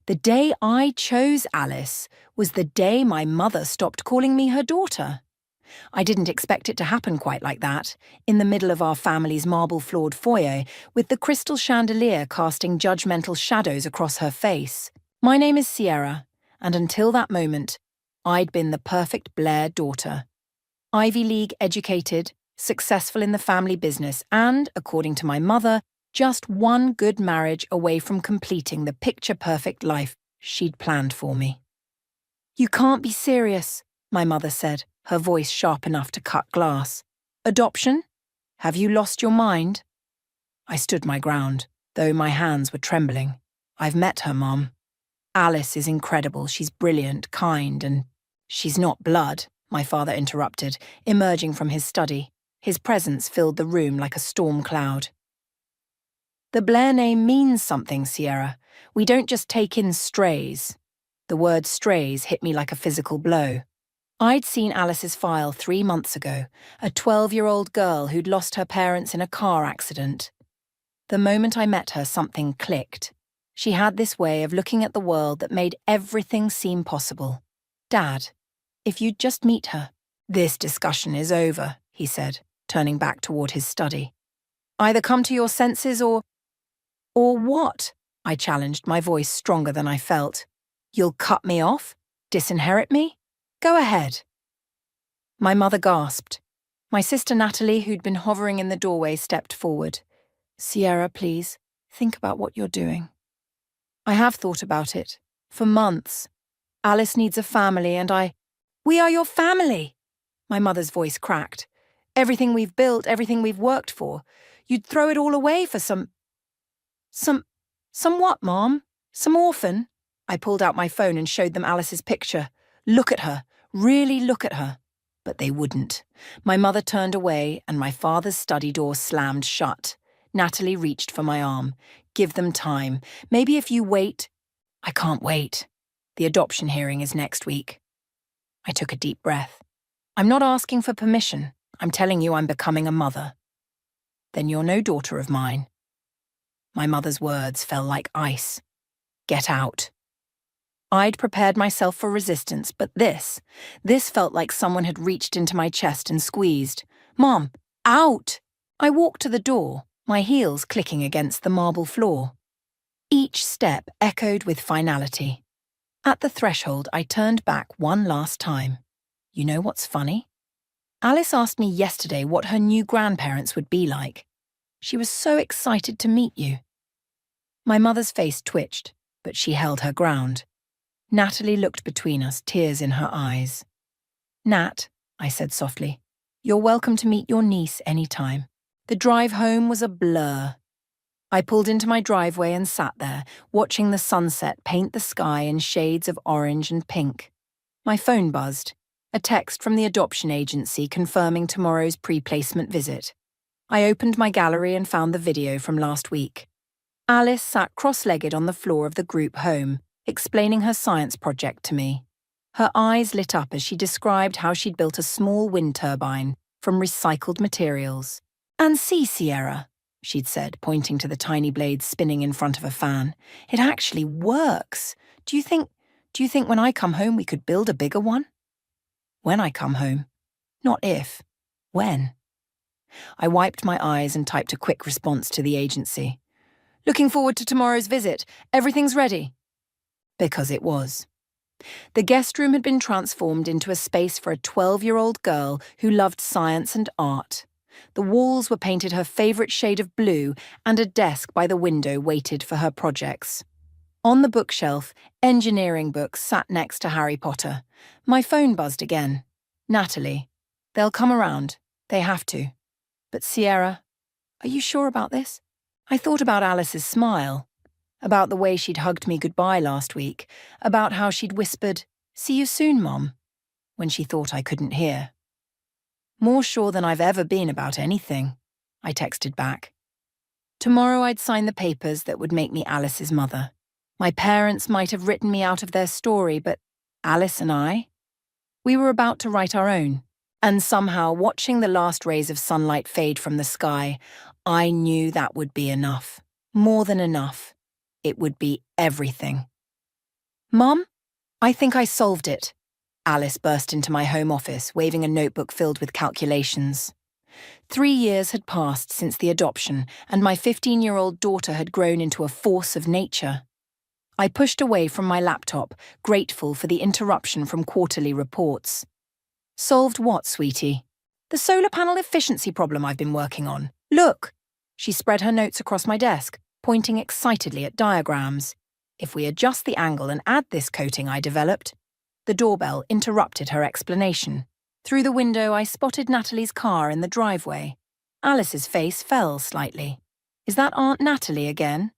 The day I chose Alice was the day my mother stopped calling me her daughter. I didn't expect it to happen quite like that, in the middle of our family's marble-floored foyer, with the crystal chandelier casting judgmental shadows across her face. My name is Sierra, and until that moment, I'd been the perfect Blair daughter. Ivy League educated, successful in the family business, and, according to my mother, just one good marriage away from completing the picture-perfect life she'd planned for me. "You can't be serious," my mother said, her voice sharp enough to cut glass. "Adoption? Have you lost your mind?" I stood my ground, though my hands were trembling. "I've met her, Mom. Alice is incredible. She's brilliant, kind, and—" "She's not blood," my father interrupted, emerging from his study. His presence filled the room like a storm cloud. "The Blair name means something, Sierra. We don't just take in strays." The word strays hit me like a physical blow. I'd seen Alice's file 3 months ago, a 12-year-old girl who'd lost her parents in a car accident. The moment I met her, something clicked. She had this way of looking at the world that made everything seem possible. "Dad, if you'd just meet her." "This discussion is over," he said, turning back toward his study. "Either come to your senses or—" "Or what?" I challenged, my voice stronger than I felt. "You'll cut me off? Disinherit me? Go ahead." My mother gasped. My sister Natalie, who'd been hovering in the doorway, stepped forward. "Sierra, please, think about what you're doing." "I have thought about it. For months. Alice needs a family and I—" "We are your family!" My mother's voice cracked. "Everything we've built, everything we've worked for. You'd throw it all away for some what, Mom? Some orphan?" I pulled out my phone and showed them Alice's picture. "Look at her. Really look at her." But they wouldn't. My mother turned away and my father's study door slammed shut. Natalie reached for my arm. "Give them time. Maybe if you wait—" "I can't wait. The adoption hearing is next week." I took a deep breath. "I'm not asking for permission. I'm telling you I'm becoming a mother." "Then you're no daughter of mine." My mother's words fell like ice. "Get out." I'd prepared myself for resistance, but this felt like someone had reached into my chest and squeezed. "Mom, out!" I walked to the door, my heels clicking against the marble floor. Each step echoed with finality. At the threshold, I turned back one last time. "You know what's funny? Alice asked me yesterday what her new grandparents would be like. She was so excited to meet you." My mother's face twitched, but she held her ground. Natalie looked between us, tears in her eyes. "Nat," I said softly, "you're welcome to meet your niece any time." The drive home was a blur. I pulled into my driveway and sat there, watching the sunset paint the sky in shades of orange and pink. My phone buzzed, a text from the adoption agency confirming tomorrow's pre-placement visit. I opened my gallery and found the video from last week. Alice sat cross-legged on the floor of the group home, explaining her science project to me. Her eyes lit up as she described how she'd built a small wind turbine from recycled materials. "And see, Sierra," she'd said, pointing to the tiny blades spinning in front of a fan. "It actually works. Do you think when I come home we could build a bigger one?" "When I come home. Not if. When." I wiped my eyes and typed a quick response to the agency. "Looking forward to tomorrow's visit. Everything's ready." Because it was. The guest room had been transformed into a space for a 12-year-old girl who loved science and art. The walls were painted her favourite shade of blue, and a desk by the window waited for her projects. On the bookshelf, engineering books sat next to Harry Potter. My phone buzzed again. "Natalie, they'll come around. They have to. But Sierra, are you sure about this?" I thought about Alice's smile, about the way she'd hugged me goodbye last week, about how she'd whispered, "See you soon, Mom," when she thought I couldn't hear. "More sure than I've ever been about anything," I texted back. Tomorrow I'd sign the papers that would make me Alice's mother. My parents might have written me out of their story, but Alice and I? We were about to write our own. And somehow, watching the last rays of sunlight fade from the sky, I knew that would be enough. More than enough. It would be everything. Mom, I think I solved it. Alice burst into my home office, waving a notebook filled with calculations. 3 years had passed since the adoption, and my 15-year-old daughter had grown into a force of nature. I pushed away from my laptop, grateful for the interruption from quarterly reports. Solved what, sweetie? The solar panel efficiency problem I've been working on. Look! She spread her notes across my desk, pointing excitedly at diagrams. If we adjust the angle and add this coating I developed... The doorbell interrupted her explanation. Through the window, I spotted Natalie's car in the driveway. Alice's face fell slightly. Is that Aunt Natalie again?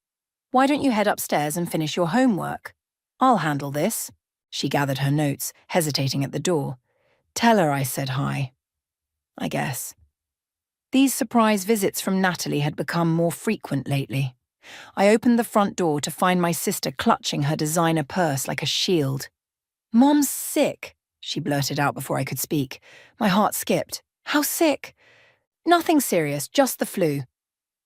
Why don't you head upstairs and finish your homework? I'll handle this. She gathered her notes, hesitating at the door. Tell her I said hi. I guess. These surprise visits from Natalie had become more frequent lately. I opened the front door to find my sister clutching her designer purse like a shield. Mom's sick, she blurted out before I could speak. My heart skipped. How sick? Nothing serious, just the flu.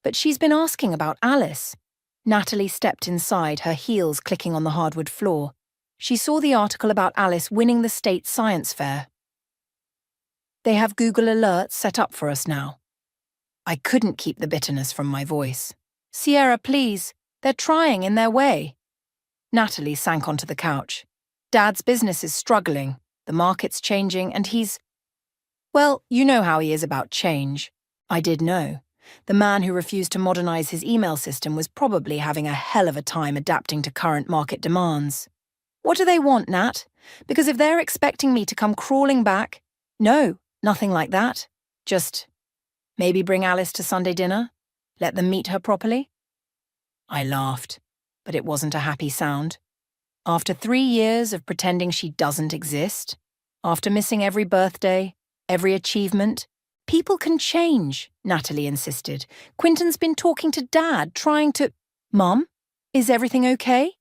But she's been asking about Alice. Natalie stepped inside, her heels clicking on the hardwood floor. She saw the article about Alice winning the state science fair. They have Google Alerts set up for us now. I couldn't keep the bitterness from my voice. Sierra, please. They're trying in their way. Natalie sank onto the couch. Dad's business is struggling, the market's changing, and he's... Well, you know how he is about change. I did know. The man who refused to modernize his email system was probably having a hell of a time adapting to current market demands. What do they want, Nat? Because if they're expecting me to come crawling back... No, nothing like that. Just... maybe bring Alice to Sunday dinner? Let them meet her properly? I laughed, but it wasn't a happy sound. After 3 years of pretending she doesn't exist, after missing every birthday, every achievement, people can change, Natalie insisted. Quinton's been talking to Dad, trying to... Mom, is everything okay?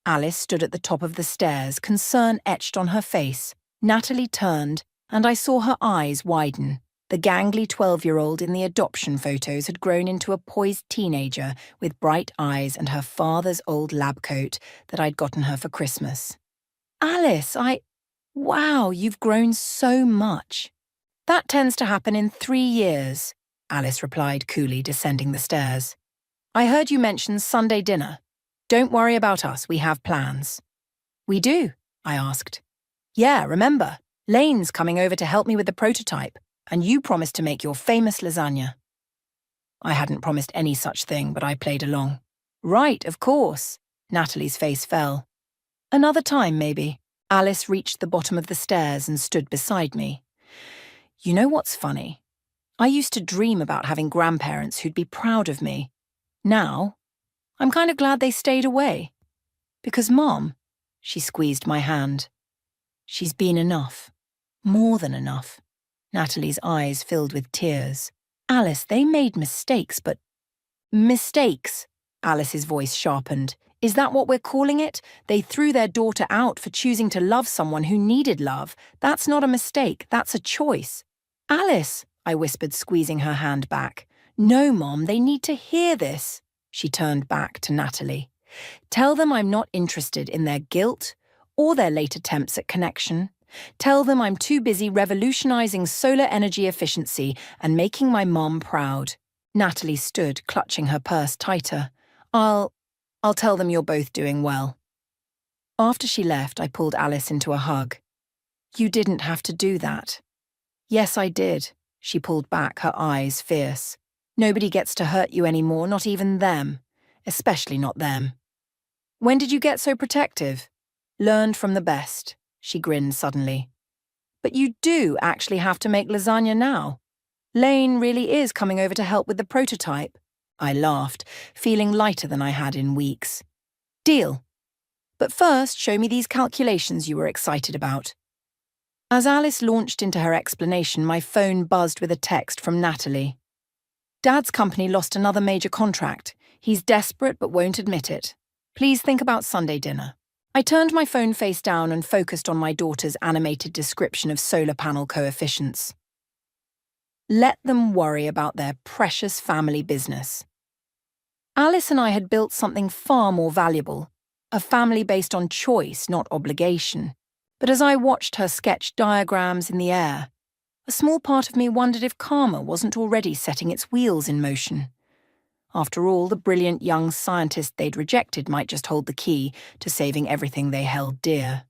Alice stood at the top of the stairs, concern etched on her face. Natalie turned, and I saw her eyes widen. The gangly 12-year-old in the adoption photos had grown into a poised teenager with bright eyes and her father's old lab coat that I'd gotten her for Christmas. Alice, Wow, you've grown so much. That tends to happen in 3 years, Alice replied coolly, descending the stairs. I heard you mention Sunday dinner. Don't worry about us, we have plans. We do, I asked. Yeah, remember, Lane's coming over to help me with the prototype. And you promised to make your famous lasagna. I hadn't promised any such thing, but I played along. Right, of course. Natalie's face fell. Another time, maybe. Alice reached the bottom of the stairs and stood beside me. You know what's funny? I used to dream about having grandparents who'd be proud of me. Now, I'm kind of glad they stayed away. Because Mom, she squeezed my hand. She's been enough. More than enough. Natalie's eyes filled with tears. Alice, they made mistakes, but... Mistakes? Alice's voice sharpened. Is that what we're calling it? They threw their daughter out for choosing to love someone who needed love. That's not a mistake, that's a choice. Alice, I whispered, squeezing her hand back. No, Mom, they need to hear this. She turned back to Natalie. Tell them I'm not interested in their guilt or their late attempts at connection. Tell them I'm too busy revolutionizing solar energy efficiency and making my mom proud. Natalie stood, clutching her purse tighter. I'll tell them you're both doing well. After she left, I pulled Alice into a hug. You didn't have to do that. Yes, I did. She pulled back, her eyes fierce. Nobody gets to hurt you anymore, not even them. Especially not them. When did you get so protective? Learned from the best. She grinned suddenly. But you do actually have to make lasagna now. Lane really is coming over to help with the prototype. I laughed, feeling lighter than I had in weeks. Deal. But first, show me these calculations you were excited about. As Alice launched into her explanation, my phone buzzed with a text from Natalie. Dad's company lost another major contract. He's desperate but won't admit it. Please think about Sunday dinner. I turned my phone face down and focused on my daughter's animated description of solar panel coefficients. Let them worry about their precious family business. Alice and I had built something far more valuable. A family based on choice, not obligation. But as I watched her sketch diagrams in the air, a small part of me wondered if karma wasn't already setting its wheels in motion. After all, the brilliant young scientist they'd rejected might just hold the key to saving everything they held dear.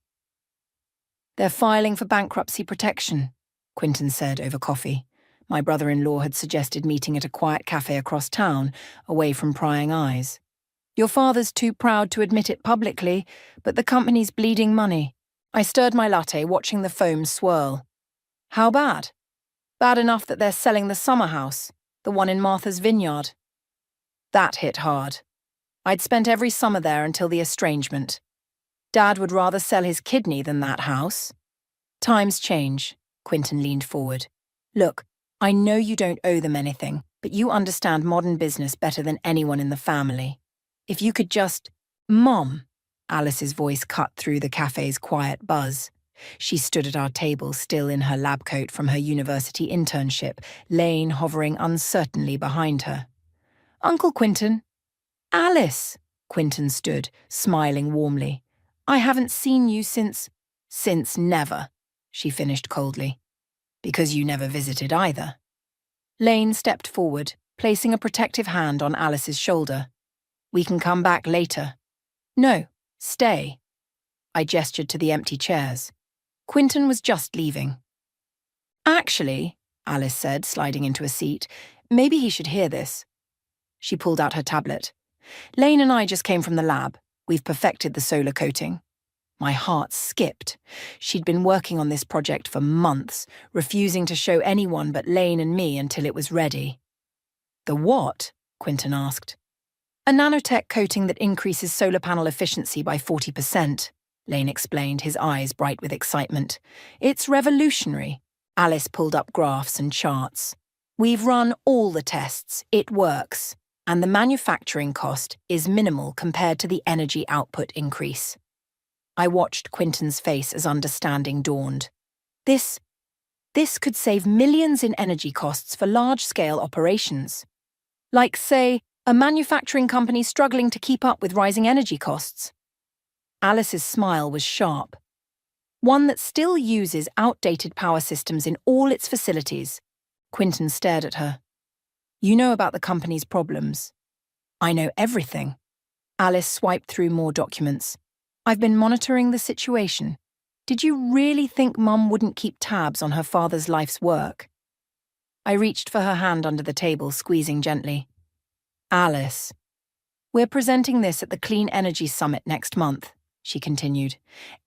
"They're filing for bankruptcy protection," Quinton said over coffee. My brother-in-law had suggested meeting at a quiet cafe across town, away from prying eyes. "Your father's too proud to admit it publicly, but the company's bleeding money." I stirred my latte, watching the foam swirl. "How bad?" "Bad enough that they're selling the summer house, the one in Martha's Vineyard." That hit hard. I'd spent every summer there until the estrangement. Dad would rather sell his kidney than that house. "Times change," Quinton leaned forward. "Look, I know you don't owe them anything, but you understand modern business better than anyone in the family. If you could just—" "Mom," Alice's voice cut through the cafe's quiet buzz. She stood at our table, still in her lab coat from her university internship, Lane hovering uncertainly behind her. "Uncle Quinton." "Alice," Quinton stood, smiling warmly. "I haven't seen you since—" "Since never," she finished coldly. "Because you never visited either." Lane stepped forward, placing a protective hand on Alice's shoulder. "We can come back later." "No, stay." I gestured to the empty chairs. Quinton was just leaving. "Actually," Alice said, sliding into a seat, "maybe he should hear this." She pulled out her tablet. "Lane and I just came from the lab. We've perfected the solar coating." My heart skipped. She'd been working on this project for months, refusing to show anyone but Lane and me until it was ready. "The what?" Quinton asked. "A nanotech coating that increases solar panel efficiency by 40%, Lane explained, his eyes bright with excitement. "It's revolutionary." Alice pulled up graphs and charts. "We've run all the tests. It works. And the manufacturing cost is minimal compared to the energy output increase." I watched Quinton's face as understanding dawned. This could save millions in energy costs for large-scale operations. Like, say, a manufacturing company struggling to keep up with rising energy costs. Alice's smile was sharp. "One that still uses outdated power systems in all its facilities." Quinton stared at her. "You know about the company's problems." "I know everything." Alice swiped through more documents. "I've been monitoring the situation. Did you really think Mum wouldn't keep tabs on her father's life's work?" I reached for her hand under the table, squeezing gently. "Alice, we're presenting this at the Clean Energy Summit next month," she continued.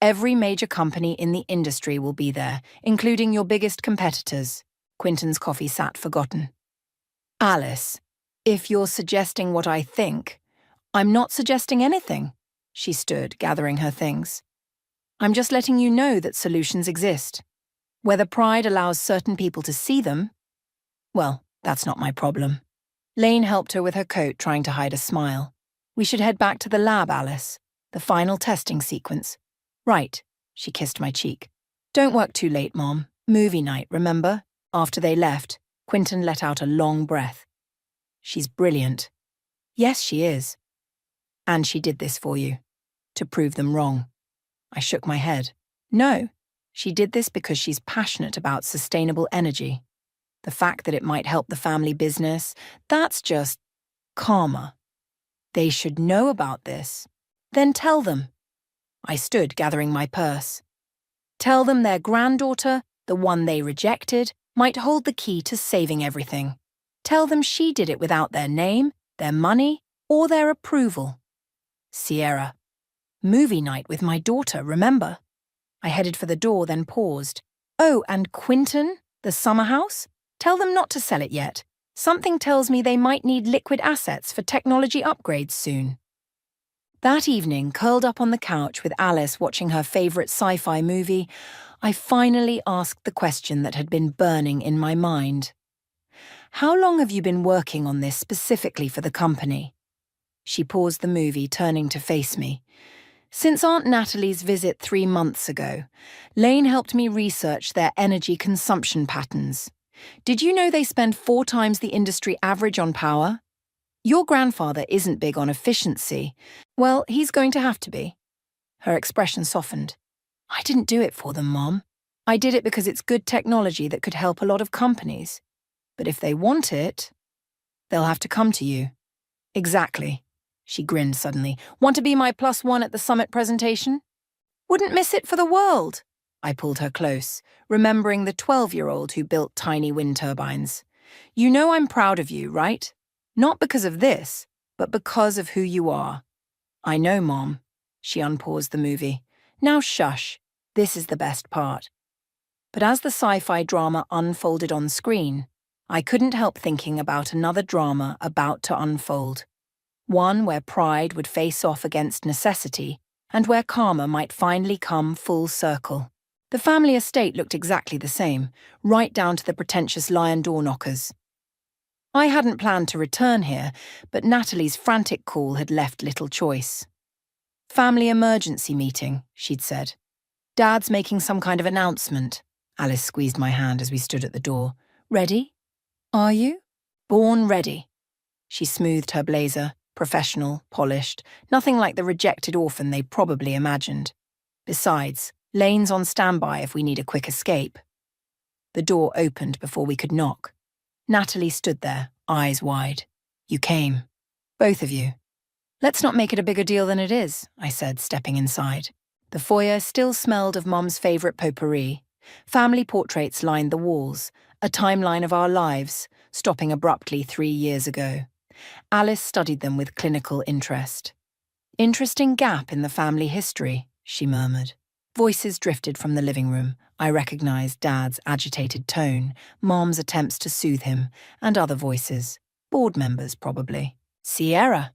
"Every major company in the industry will be there, including your biggest competitors." Quinton's coffee sat forgotten. "Alice, if you're suggesting what I think—" "I'm not suggesting anything." She stood, gathering her things. "I'm just letting you know that solutions exist. Whether pride allows certain people to see them, well, that's not my problem." Lane helped her with her coat, trying to hide a smile. "We should head back to the lab, Alice. The final testing sequence." "Right," she kissed my cheek. "Don't work too late, Mom. Movie night, remember?" After they left, Quinton let out a long breath. "She's brilliant." "Yes, she is." "And she did this for you, to prove them wrong." I shook my head. "No, she did this because she's passionate about sustainable energy. The fact that it might help the family business, that's just karma. They should know about this. Then tell them." I stood, gathering my purse. "Tell them their granddaughter, the one they rejected, might hold the key to saving everything. Tell them she did it without their name, their money, or their approval." "Sierra, movie night with my daughter, remember?" I headed for the door, then paused. "Oh, and Quinton, the summer house? Tell them not to sell it yet. Something tells me they might need liquid assets for technology upgrades soon." That evening, curled up on the couch with Alice watching her favorite sci-fi movie, I finally asked the question that had been burning in my mind. "How long have you been working on this specifically for the company?" She paused the movie, turning to face me. "Since Aunt Natalie's visit 3 months ago, Lane helped me research their energy consumption patterns. Did you know they spend 4 times the industry average on power?" Your grandfather isn't big on efficiency. Well, he's going to have to be. Her expression softened. I didn't do it for them, Mom. I did it because it's good technology that could help a lot of companies. But if they want it, they'll have to come to you. Exactly. She grinned suddenly. Want to be my +1 at the summit presentation? Wouldn't miss it for the world. I pulled her close, remembering the 12-year-old who built tiny wind turbines. You know I'm proud of you, right? Not because of this, but because of who you are. I know, Mom. She unpaused the movie. Now shush. This is the best part. But as the sci-fi drama unfolded on screen, I couldn't help thinking about another drama about to unfold. One where pride would face off against necessity, and where karma might finally come full circle. The family estate looked exactly the same, right down to the pretentious lion door knockers. I hadn't planned to return here, but Natalie's frantic call had left little choice. Family emergency meeting, she'd said. Dad's making some kind of announcement. Alice squeezed my hand as we stood at the door. Ready? Are you? Born ready. She smoothed her blazer, professional, polished, nothing like the rejected orphan they probably imagined. Besides, Lane's on standby if we need a quick escape. The door opened before we could knock. Natalie stood there, eyes wide. You came. Both of you. Let's not make it a bigger deal than it is, I said, stepping inside. The foyer still smelled of Mom's favourite potpourri. Family portraits lined the walls, a timeline of our lives, stopping abruptly 3 years ago. Alice studied them with clinical interest. Interesting gap in the family history, she murmured. Voices drifted from the living room. I recognized Dad's agitated tone, Mom's attempts to soothe him, and other voices. Board members, probably. Sierra.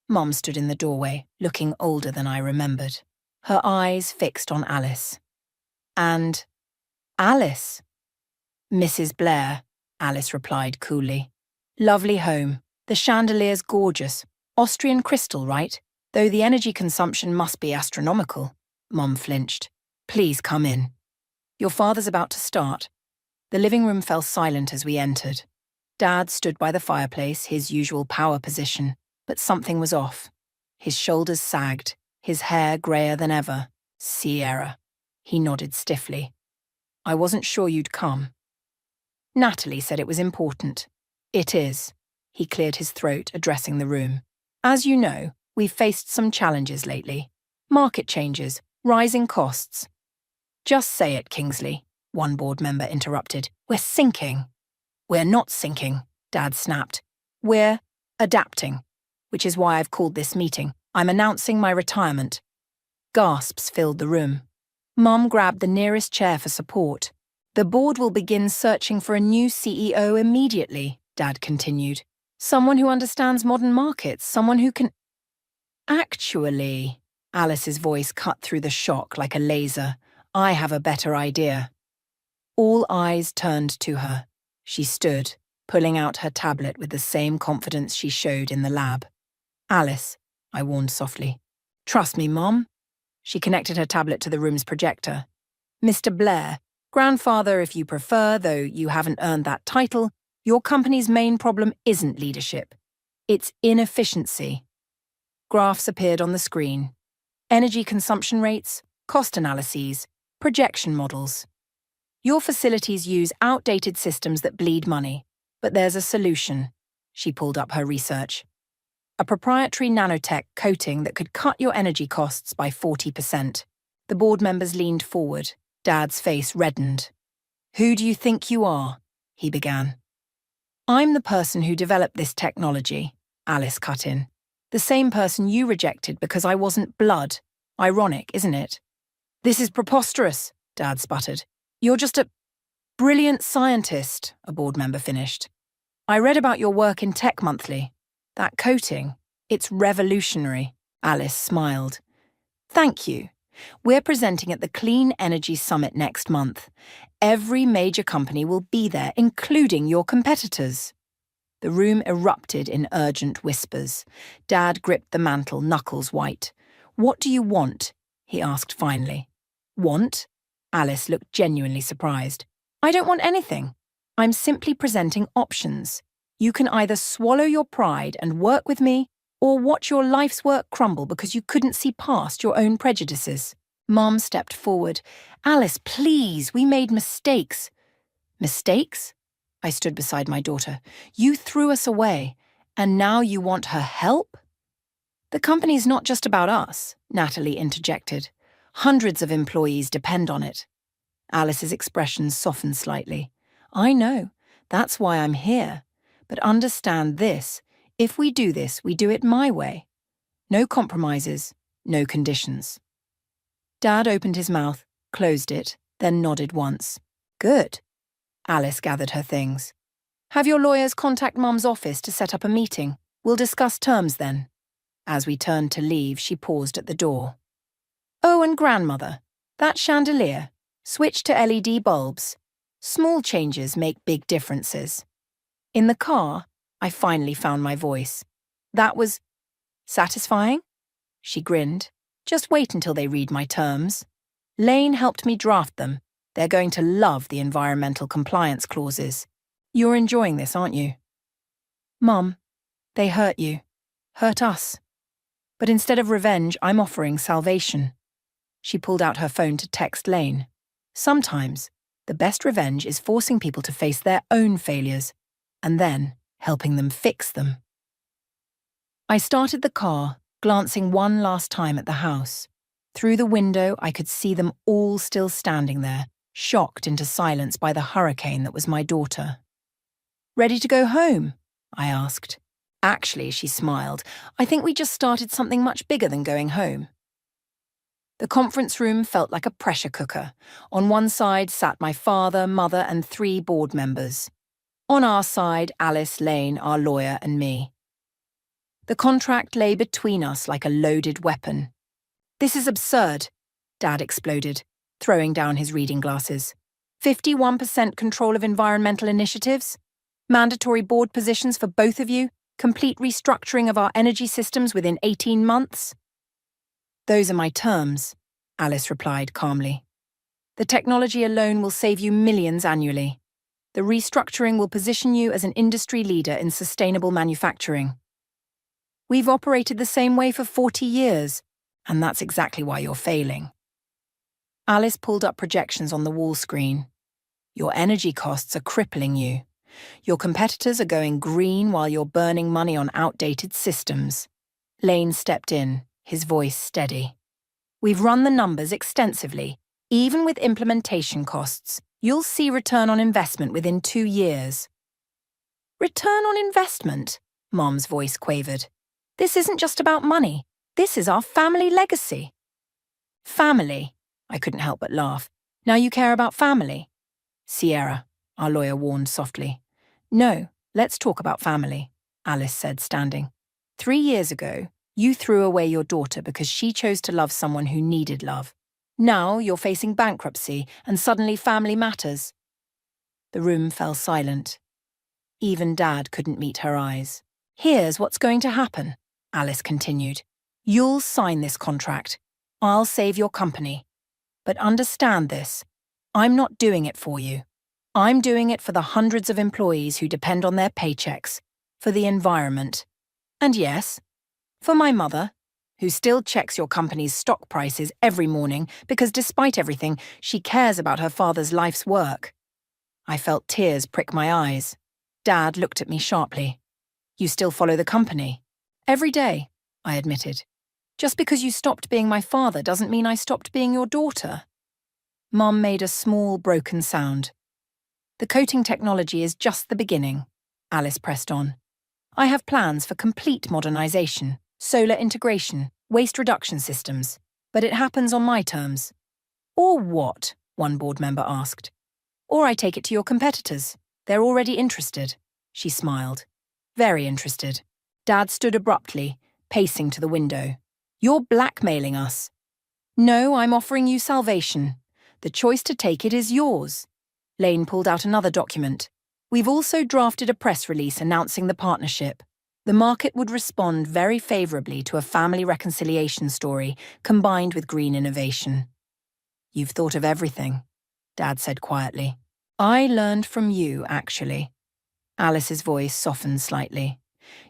Mom stood in the doorway, looking older than I remembered. Her eyes fixed on Alice. And Alice. Mrs. Blair, Alice replied coolly. Lovely home. The chandelier's gorgeous. Austrian crystal, right? Though the energy consumption must be astronomical. Mom flinched. Please come in. Your father's about to start. The living room fell silent as we entered. Dad stood by the fireplace, his usual power position, but something was off. His shoulders sagged, his hair greyer than ever. Sierra. He nodded stiffly. I wasn't sure you'd come. Natalie said it was important. It is. He cleared his throat, addressing the room. As you know, we've faced some challenges lately. Market changes, rising costs. Just say it, Kingsley, one board member interrupted. We're sinking. We're not sinking, Dad snapped. We're adapting, which is why I've called this meeting. I'm announcing my retirement. Gasps filled the room. Mum grabbed the nearest chair for support. The board will begin searching for a new CEO immediately, Dad continued. Someone who understands modern markets, someone who can... Actually, Alice's voice cut through the shock like a laser. I have a better idea. All eyes turned to her. She stood, pulling out her tablet with the same confidence she showed in the lab. Alice, I warned softly. Trust me, Mom. She connected her tablet to the room's projector. Mr. Blair, grandfather if you prefer, though you haven't earned that title, your company's main problem isn't leadership. It's inefficiency. Graphs appeared on the screen. Energy consumption rates, cost analyses, projection models. Your facilities use outdated systems that bleed money, but there's a solution. She pulled up her research. A proprietary nanotech coating that could cut your energy costs by 40%. The board members leaned forward. Dad's face reddened. Who do you think you are? He began. I'm the person who developed this technology, Alice cut in. The same person you rejected because I wasn't blood. Ironic, isn't it? This is preposterous, Dad sputtered. You're just a brilliant scientist, a board member finished. I read about your work in Tech Monthly. That coating, it's revolutionary, Alice smiled. Thank you. We're presenting at the Clean Energy Summit next month. Every major company will be there, including your competitors. The room erupted in urgent whispers. Dad gripped the mantle, knuckles white. What do you want? He asked finally. Want? Alice looked genuinely surprised. I don't want anything. I'm simply presenting options. You can either swallow your pride and work with me, or watch your life's work crumble because you couldn't see past your own prejudices. Mom stepped forward. Alice, please, we made mistakes. Mistakes? I stood beside my daughter. You threw us away, and now you want her help? The company's not just about us, Natalie interjected. Hundreds of employees depend on it. Alice's expression softened slightly. I know. That's why I'm here. But understand this. If we do this, we do it my way. No compromises, no conditions. Dad opened his mouth, closed it, then nodded once. Good. Alice gathered her things. Have your lawyers contact Mum's office to set up a meeting. We'll discuss terms then. As we turned to leave, she paused at the door. Oh, and grandmother, that chandelier. Switch to LED bulbs. Small changes make big differences. In the car, I finally found my voice. That was satisfying? She grinned. Just wait until they read my terms. Lane helped me draft them. They're going to love the environmental compliance clauses. You're enjoying this, aren't you? Mum, they hurt you. Hurt us. But instead of revenge, I'm offering salvation. She pulled out her phone to text Lane. Sometimes, the best revenge is forcing people to face their own failures, and then helping them fix them. I started the car, glancing one last time at the house. Through the window, I could see them all still standing there, shocked into silence by the hurricane that was my daughter. Ready to go home? I asked. Actually, she smiled. I think we just started something much bigger than going home. The conference room felt like a pressure cooker. On one side sat my father, mother, and 3 board members. On our side, Alice, Lane, our lawyer, and me. The contract lay between us like a loaded weapon. This is absurd, Dad exploded, throwing down his reading glasses. 51% control of environmental initiatives, mandatory board positions for both of you, complete restructuring of our energy systems within 18 months. Those are my terms, Alice replied calmly. The technology alone will save you millions annually. The restructuring will position you as an industry leader in sustainable manufacturing. We've operated the same way for 40 years, and that's exactly why you're failing. Alice pulled up projections on the wall screen. Your energy costs are crippling you. Your competitors are going green while you're burning money on outdated systems. Lane stepped in, his voice steady. We've run the numbers extensively. Even with implementation costs, you'll see return on investment within 2 years. Return on investment? Mom's voice quavered. This isn't just about money. This is our family legacy. Family? I couldn't help but laugh. Now you care about family? Sierra, our lawyer warned softly. No, let's talk about family, Alice said, standing. 3 years ago, you threw away your daughter because she chose to love someone who needed love. Now you're facing bankruptcy and suddenly family matters. The room fell silent. Even Dad couldn't meet her eyes. Here's what's going to happen, Alice continued. You'll sign this contract. I'll save your company. But understand this. I'm not doing it for you. I'm doing it for the hundreds of employees who depend on their paychecks, for the environment. And yes, for my mother, who still checks your company's stock prices every morning because despite everything, she cares about her father's life's work. I felt tears prick my eyes. Dad looked at me sharply. You still follow the company? Every day, I admitted. Just because you stopped being my father doesn't mean I stopped being your daughter. Mum made a small, broken sound. The coating technology is just the beginning, Alice pressed on. I have plans for complete modernization, solar integration, waste reduction systems, but it happens on my terms. Or what? One board member asked. Or I take it to your competitors. They're already interested. She smiled. Very interested. Dad stood abruptly, pacing to the window. You're blackmailing us. No, I'm offering you salvation. The choice to take it is yours. Lane pulled out another document. We've also drafted a press release announcing the partnership. The market would respond very favourably to a family reconciliation story combined with green innovation. You've thought of everything, Dad said quietly. I learned from you, actually. Alice's voice softened slightly.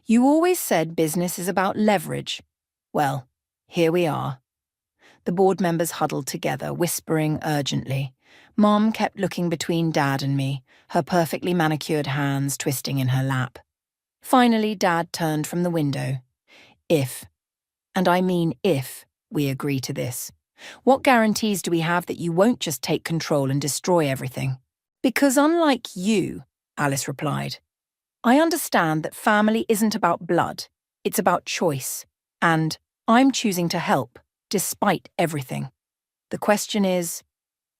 You always said business is about leverage. Well, here we are. The board members huddled together, whispering urgently. Mom kept looking between Dad and me, her perfectly manicured hands twisting in her lap. Finally, Dad turned from the window. If, and I mean if, we agree to this, what guarantees do we have that you won't just take control and destroy everything? Because unlike you, Alice replied, I understand that family isn't about blood, it's about choice, and I'm choosing to help, despite everything. The question is,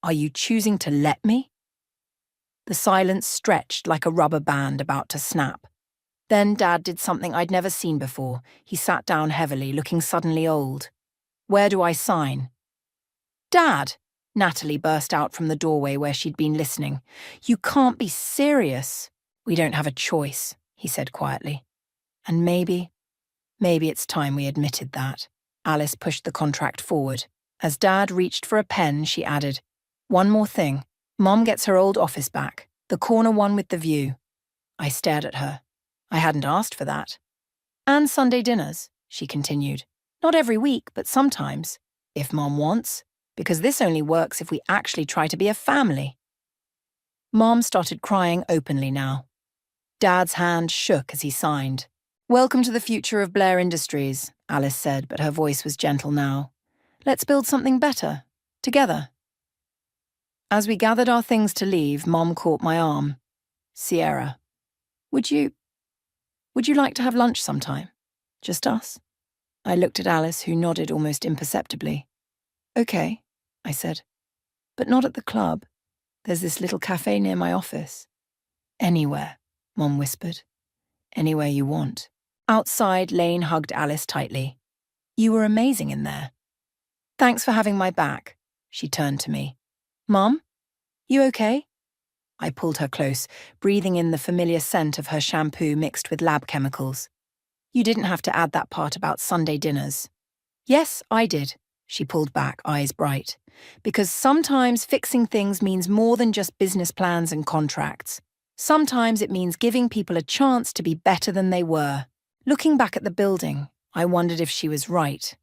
are you choosing to let me? The silence stretched like a rubber band about to snap. Then Dad did something I'd never seen before. He sat down heavily, looking suddenly old. Where do I sign? Dad! Natalie burst out from the doorway where she'd been listening. You can't be serious. We don't have a choice, he said quietly. And maybe it's time we admitted that. Alice pushed the contract forward. As Dad reached for a pen, she added, One more thing. Mom gets her old office back, the corner one with the view. I stared at her. I hadn't asked for that. And Sunday dinners, she continued. Not every week, but sometimes, if Mom wants, because this only works if we actually try to be a family. Mom started crying openly now. Dad's hand shook as he signed. Welcome to the future of Blair Industries, Alice said, but her voice was gentle now. Let's build something better, together. As we gathered our things to leave, Mom caught my arm. Sierra, would you like to have lunch sometime? Just us? I looked at Alice, who nodded almost imperceptibly. Okay, I said. But not at the club. There's this little cafe near my office. Anywhere, Mom whispered. Anywhere you want. Outside, Lane hugged Alice tightly. You were amazing in there. Thanks for having my back. She turned to me. Mom, you okay? I pulled her close, breathing in the familiar scent of her shampoo mixed with lab chemicals. You didn't have to add that part about Sunday dinners. Yes, I did. She pulled back, eyes bright. Because sometimes fixing things means more than just business plans and contracts. Sometimes it means giving people a chance to be better than they were. Looking back at the building, I wondered if she was right.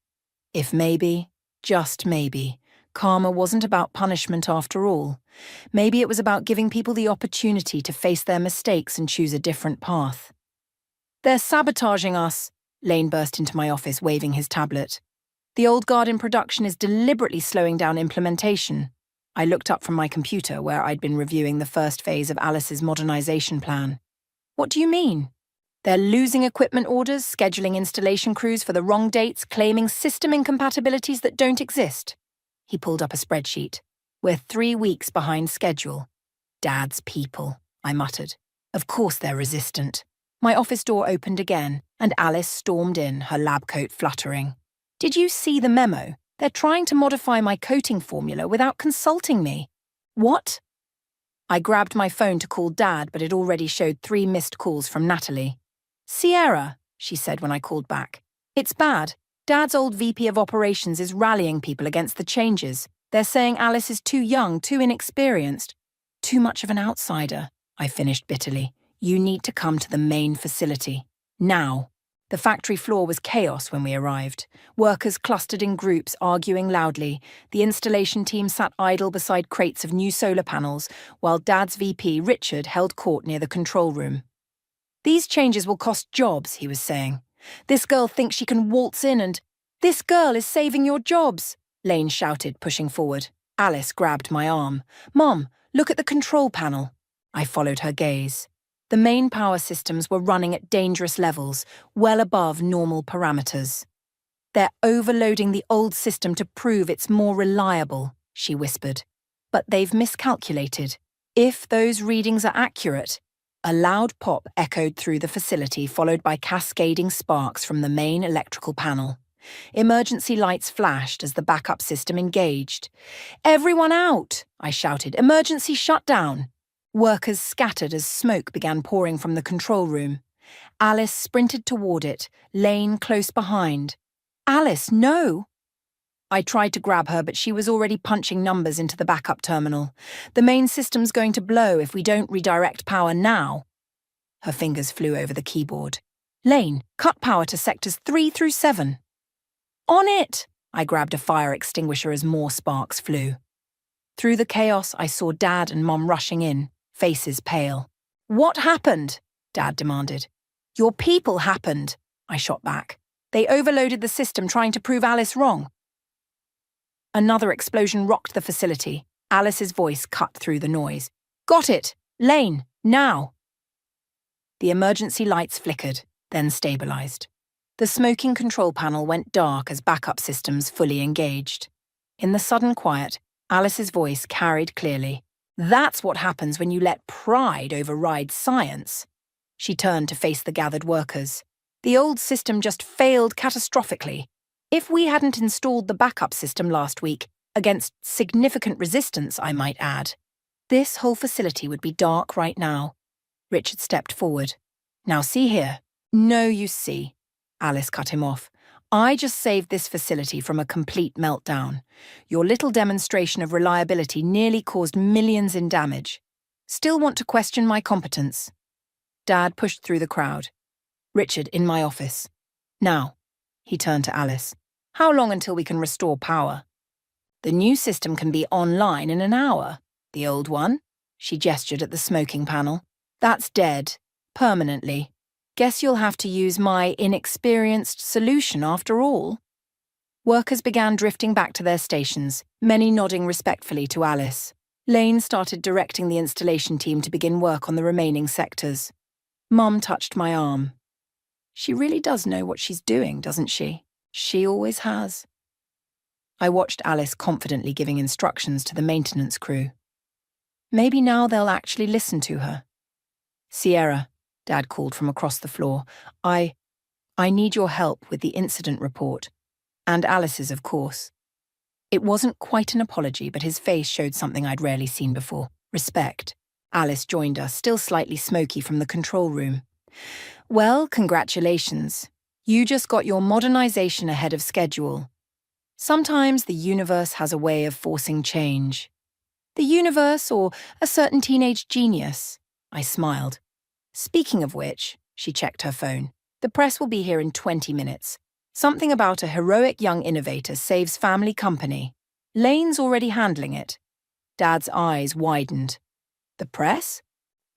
If maybe, just maybe, karma wasn't about punishment after all. Maybe it was about giving people the opportunity to face their mistakes and choose a different path. They're sabotaging us, Lane burst into my office, waving his tablet. The old guard in production is deliberately slowing down implementation. I looked up from my computer where I'd been reviewing the first phase of Alice's modernization plan. What do you mean? They're losing equipment orders, scheduling installation crews for the wrong dates, claiming system incompatibilities that don't exist. He pulled up a spreadsheet. We're 3 weeks behind schedule. Dad's people, I muttered. Of course they're resistant. My office door opened again, and Alice stormed in, her lab coat fluttering. Did you see the memo? They're trying to modify my coating formula without consulting me. What? I grabbed my phone to call Dad, but it already showed 3 missed calls from Natalie. Sierra, she said when I called back. It's bad. Dad's old VP of operations is rallying people against the changes. They're saying Alice is too young, too inexperienced. Too much of an outsider, I finished bitterly. You need to come to the main facility. Now. The factory floor was chaos when we arrived. Workers clustered in groups, arguing loudly. The installation team sat idle beside crates of new solar panels, while Dad's VP, Richard, held court near the control room. These changes will cost jobs, he was saying. This girl thinks she can waltz in and... This girl is saving your jobs, Lane shouted, pushing forward. Alice grabbed my arm. Mom, look at the control panel. I followed her gaze. The main power systems were running at dangerous levels, well above normal parameters. They're overloading the old system to prove it's more reliable, she whispered. But they've miscalculated. If those readings are accurate... A loud pop echoed through the facility, followed by cascading sparks from the main electrical panel. Emergency lights flashed as the backup system engaged. Everyone out, I shouted. Emergency shutdown. Workers scattered as smoke began pouring from the control room. Alice sprinted toward it, Lane close behind. Alice, no! I tried to grab her, but she was already punching numbers into the backup terminal. The main system's going to blow if we don't redirect power now. Her fingers flew over the keyboard. Lane, cut power to sectors 3 through 7. On it! I grabbed a fire extinguisher as more sparks flew. Through the chaos, I saw Dad and Mum rushing in, faces pale. What happened? Dad demanded. Your people happened, I shot back. They overloaded the system trying to prove Alice wrong. Another explosion rocked the facility. Alice's voice cut through the noise. Got it! Lane, now! The emergency lights flickered, then stabilized. The smoking control panel went dark as backup systems fully engaged. In the sudden quiet, Alice's voice carried clearly. That's what happens when you let pride override science. She turned to face the gathered workers. The old system just failed catastrophically. If we hadn't installed the backup system last week, against significant resistance, I might add, this whole facility would be dark right now. Richard stepped forward. Now see here. No, you see. Alice cut him off. I just saved this facility from a complete meltdown. Your little demonstration of reliability nearly caused millions in damage. Still want to question my competence? Dad pushed through the crowd. Richard, in my office. Now, he turned to Alice. How long until we can restore power? The new system can be online in an hour. The old one? She gestured at the smoking panel. That's dead. Permanently. Guess you'll have to use my inexperienced solution after all. Workers began drifting back to their stations, many nodding respectfully to Alice. Lane started directing the installation team to begin work on the remaining sectors. Mum touched my arm. She really does know what she's doing, doesn't she? She always has. I watched Alice confidently giving instructions to the maintenance crew. Maybe now they'll actually listen to her. Sierra, Dad called from across the floor, I need your help with the incident report. And Alice's, of course. It wasn't quite an apology, but his face showed something I'd rarely seen before. Respect. Alice joined us, still slightly smoky from the control room. Well, congratulations. You just got your modernization ahead of schedule. Sometimes the universe has a way of forcing change. The universe or a certain teenage genius. I smiled. Speaking of which, she checked her phone. The press will be here in 20 minutes. Something about a heroic young innovator saves family company. Lane's already handling it. Dad's eyes widened. The press?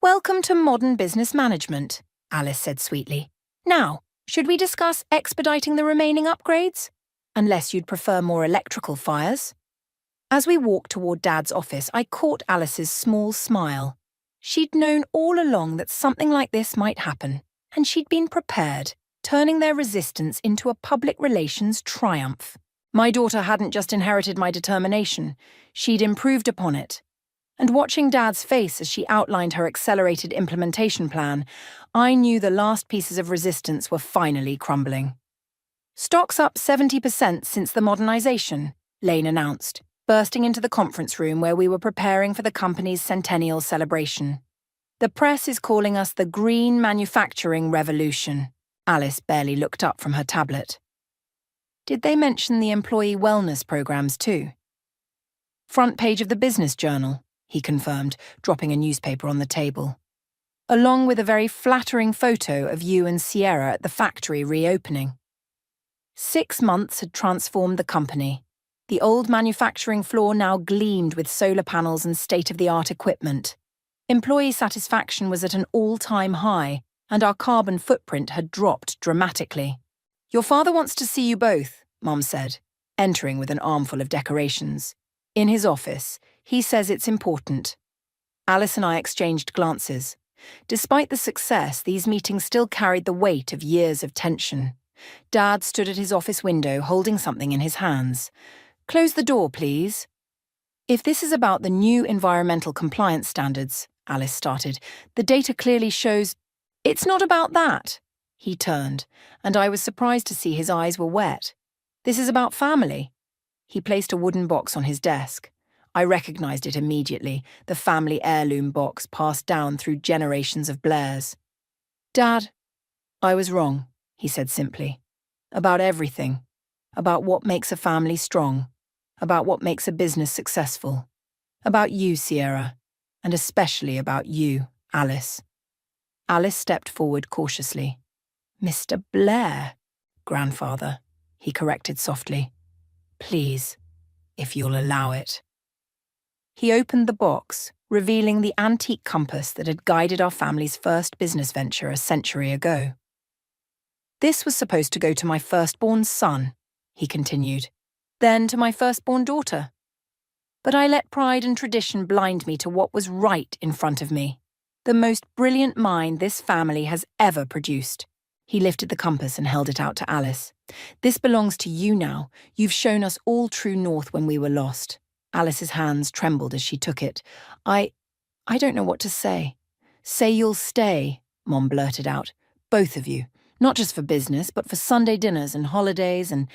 Welcome to modern business management, Alice said sweetly. Now, should we discuss expediting the remaining upgrades? Unless you'd prefer more electrical fires. As we walked toward Dad's office, I caught Alice's small smile. She'd known all along that something like this might happen, and she'd been prepared, turning their resistance into a public relations triumph. My daughter hadn't just inherited my determination, she'd improved upon it. And watching Dad's face as she outlined her accelerated implementation plan, I knew the last pieces of resistance were finally crumbling. Stock's up 70% since the modernization, Lane announced, bursting into the conference room where we were preparing for the company's centennial celebration. The press is calling us the Green Manufacturing Revolution. Alice barely looked up from her tablet. Did they mention the employee wellness programs too? Front page of the Business Journal, he confirmed, dropping a newspaper on the table. Along with a very flattering photo of you and Sierra at the factory reopening. 6 months had transformed the company. The old manufacturing floor now gleamed with solar panels and state-of-the-art equipment. Employee satisfaction was at an all-time high, and our carbon footprint had dropped dramatically. Your father wants to see you both, Mum said, entering with an armful of decorations. In his office, he says it's important. Alice and I exchanged glances. Despite the success, these meetings still carried the weight of years of tension. Dad stood at his office window holding something in his hands. Close the door, please. If this is about the new environmental compliance standards, Alice started, the data clearly shows... It's not about that. He turned, and I was surprised to see his eyes were wet. This is about family. He placed a wooden box on his desk. I recognized it immediately, the family heirloom box passed down through generations of Blairs. Dad, I was wrong, he said simply. About everything. About what makes a family strong. About what makes a business successful. About you, Sierra. And especially about you, Alice. Alice stepped forward cautiously. Mr. Blair, grandfather, he corrected softly. Please, if you'll allow it. He opened the box, revealing the antique compass that had guided our family's first business venture a century ago. This was supposed to go to my firstborn son, he continued, then to my firstborn daughter. But I let pride and tradition blind me to what was right in front of me, the most brilliant mind this family has ever produced. He lifted the compass and held it out to Alice. This belongs to you now. You've shown us all true north when we were lost. Alice's hands trembled as she took it. I don't know what to say. Say you'll stay, Mom blurted out. Both of you. Not just for business, but for Sunday dinners and holidays and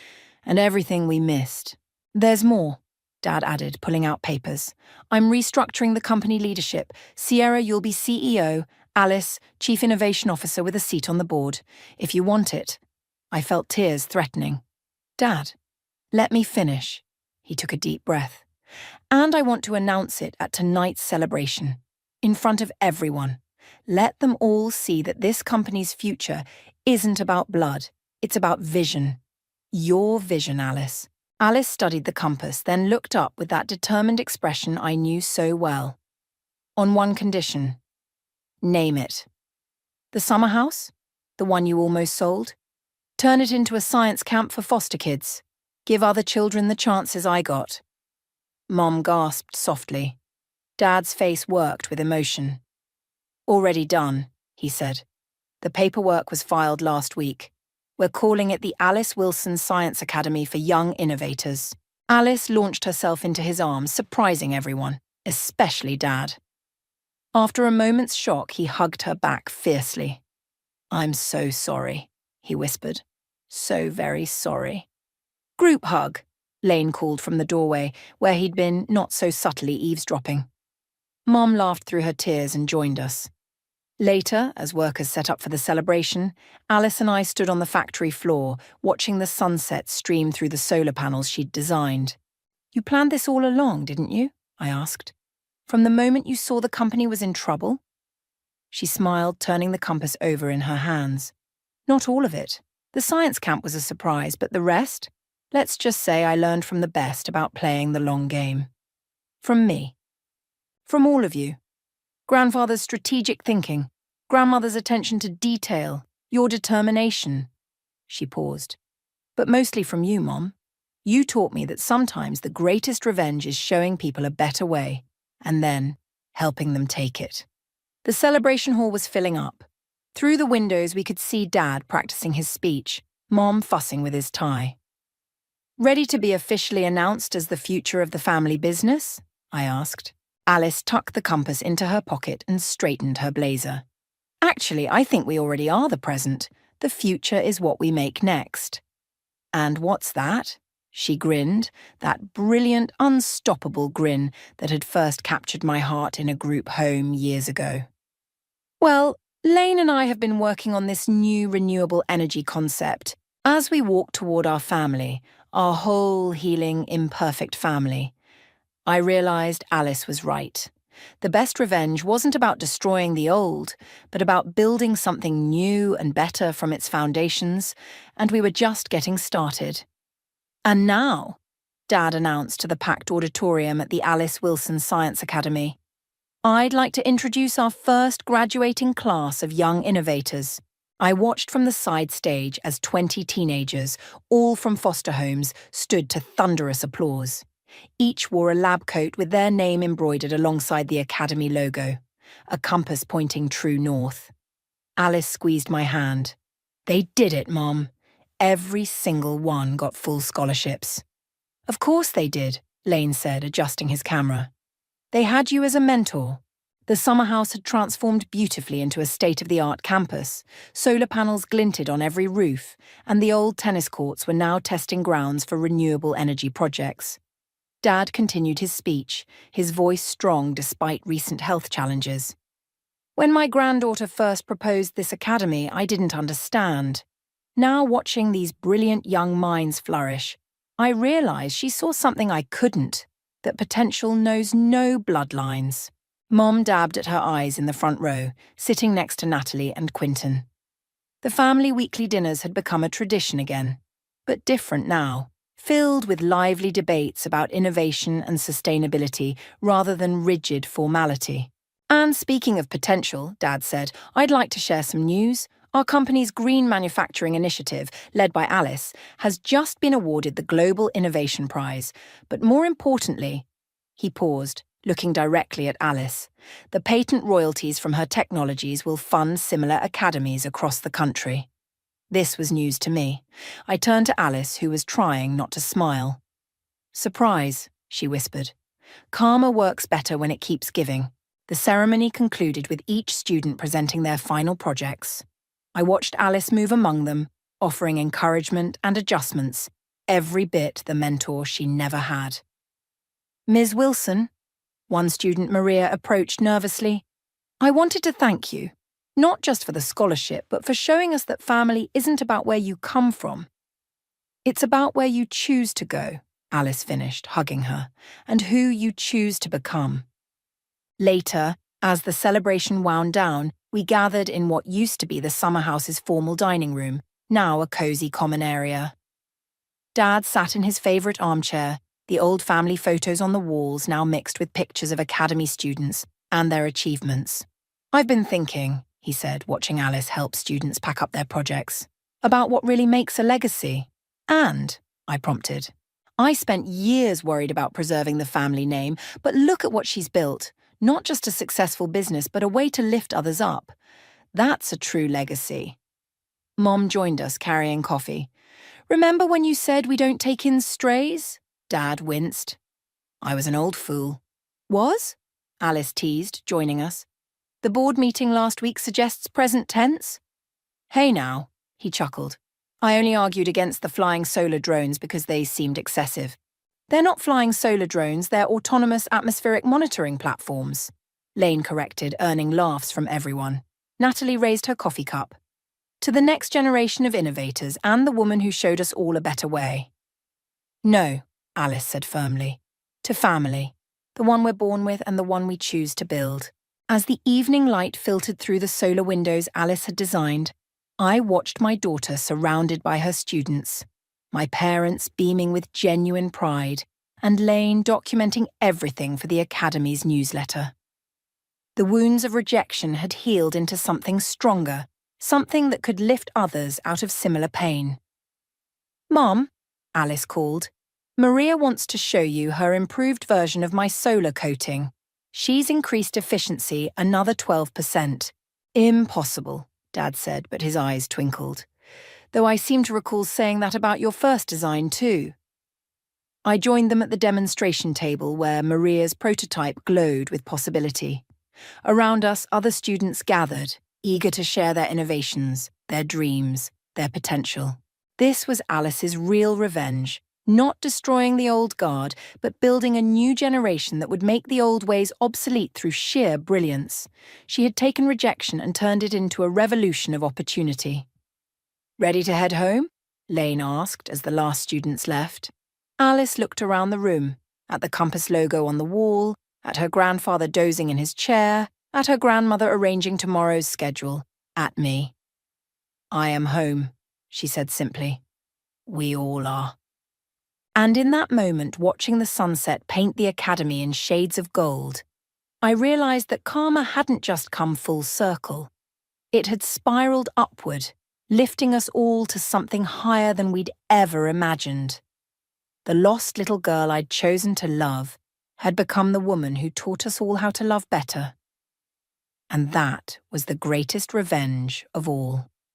everything we missed. There's more, Dad added, pulling out papers. I'm restructuring the company leadership. Sierra, you'll be CEO. Alice, Chief Innovation Officer with a seat on the board. If you want it. I felt tears threatening. Dad, let me finish. He took a deep breath. And I want to announce it at tonight's celebration, in front of everyone. Let them all see that this company's future isn't about blood, it's about vision. Your vision, Alice. Alice studied the compass, then looked up with that determined expression I knew so well. On one condition. Name it. The summer house? The one you almost sold? Turn it into a science camp for foster kids. Give other children the chances I got. Mom gasped softly. Dad's face worked with emotion. Already done, he said. The paperwork was filed last week. We're calling it the Alice Wilson Science Academy for Young Innovators. Alice launched herself into his arms, surprising everyone, especially Dad. After a moment's shock, he hugged her back fiercely. I'm so sorry, he whispered. So very sorry. Group hug, Lane called from the doorway, where he'd been not so subtly eavesdropping. Mom laughed through her tears and joined us. Later, as workers set up for the celebration, Alice and I stood on the factory floor, watching the sunset stream through the solar panels she'd designed. You planned this all along, didn't you? I asked. From the moment you saw the company was in trouble? She smiled, turning the compass over in her hands. Not all of it. The science camp was a surprise, but the rest? Let's just say I learned from the best about playing the long game. From me. From all of you. Grandfather's strategic thinking, grandmother's attention to detail, your determination. She paused. But mostly from you, Mom. You taught me that sometimes the greatest revenge is showing people a better way, and then helping them take it. The celebration hall was filling up. Through the windows we could see Dad practicing his speech, Mom fussing with his tie. Ready to be officially announced as the future of the family business? I asked. Alice tucked the compass into her pocket and straightened her blazer. Actually, I think we already are the present. The future is what we make next. And what's that? She grinned, that brilliant, unstoppable grin that had first captured my heart in a group home years ago. Well, Lane and I have been working on this new renewable energy concept as we walk toward our family, our whole, healing, imperfect family. I realized Alice was right. The best revenge wasn't about destroying the old, but about building something new and better from its foundations, and we were just getting started. And now, Dad announced to the packed auditorium at the Alice Wilson Science Academy, I'd like to introduce our first graduating class of young innovators. I watched from the side stage as 20 teenagers, all from foster homes, stood to thunderous applause. Each wore a lab coat with their name embroidered alongside the Academy logo, a compass pointing true north. Alice squeezed my hand. They did it, Mom. Every single one got full scholarships. Of course they did, Lane said, adjusting his camera. They had you as a mentor. The summer house had transformed beautifully into a state-of-the-art campus. Solar panels glinted on every roof, and the old tennis courts were now testing grounds for renewable energy projects. Dad continued his speech, his voice strong despite recent health challenges. When my granddaughter first proposed this academy, I didn't understand. Now watching these brilliant young minds flourish, I realized she saw something I couldn't, that potential knows no bloodlines. Mom dabbed at her eyes in the front row, sitting next to Natalie and Quinton. The family weekly dinners had become a tradition again, but different now, filled with lively debates about innovation and sustainability rather than rigid formality. And speaking of potential, Dad said, I'd like to share some news. Our company's Green Manufacturing Initiative, led by Alice, has just been awarded the Global Innovation Prize. But more importantly, he paused, looking directly at Alice. The patent royalties from her technologies will fund similar academies across the country. This was news to me. I turned to Alice, who was trying not to smile. Surprise, she whispered. Karma works better when it keeps giving. The ceremony concluded with each student presenting their final projects. I watched Alice move among them, offering encouragement and adjustments, every bit the mentor she never had. Ms. Wilson, one student, Maria, approached nervously. I wanted to thank you, not just for the scholarship, but for showing us that family isn't about where you come from. It's about where you choose to go, Alice finished, hugging her, and who you choose to become. Later, as the celebration wound down, we gathered in what used to be the summer house's formal dining room, now a cozy common area. Dad sat in his favourite armchair, the old family photos on the walls now mixed with pictures of academy students and their achievements. I've been thinking, he said, watching Alice help students pack up their projects, about what really makes a legacy. And, I prompted, I spent years worried about preserving the family name, but look at what she's built. Not just a successful business, but a way to lift others up. That's a true legacy. Mom joined us, carrying coffee. Remember when you said we don't take in strays? Dad winced. I was an old fool. Was? Alice teased, joining us. The board meeting last week suggests present tense? Hey now, he chuckled. I only argued against the flying solar drones because they seemed excessive. They're not flying solar drones, they're autonomous atmospheric monitoring platforms. Lane corrected, earning laughs from everyone. Natalie raised her coffee cup. To the next generation of innovators and the woman who showed us all a better way. No, Alice said firmly. To family. The one we're born with and the one we choose to build. As the evening light filtered through the solar windows Alice had designed, I watched my daughter surrounded by her students. My parents beaming with genuine pride, and Lane documenting everything for the Academy's newsletter. The wounds of rejection had healed into something stronger, something that could lift others out of similar pain. Mom, Alice called, Maria wants to show you her improved version of my solar coating. She's increased efficiency another 12%. Impossible, Dad said, but his eyes twinkled. Though I seem to recall saying that about your first design too. I joined them at the demonstration table where Maria's prototype glowed with possibility. Around us, other students gathered, eager to share their innovations, their dreams, their potential. This was Alice's real revenge, not destroying the old guard, but building a new generation that would make the old ways obsolete through sheer brilliance. She had taken rejection and turned it into a revolution of opportunity. Ready to head home? Lane asked as the last students left. Alice looked around the room, at the compass logo on the wall, at her grandfather dozing in his chair, at her grandmother arranging tomorrow's schedule, at me. I am home, she said simply. We all are. And in that moment, watching the sunset paint the academy in shades of gold, I realized that karma hadn't just come full circle. It had spiraled upward, lifting us all to something higher than we'd ever imagined. The lost little girl I'd chosen to love had become the woman who taught us all how to love better. And that was the greatest revenge of all.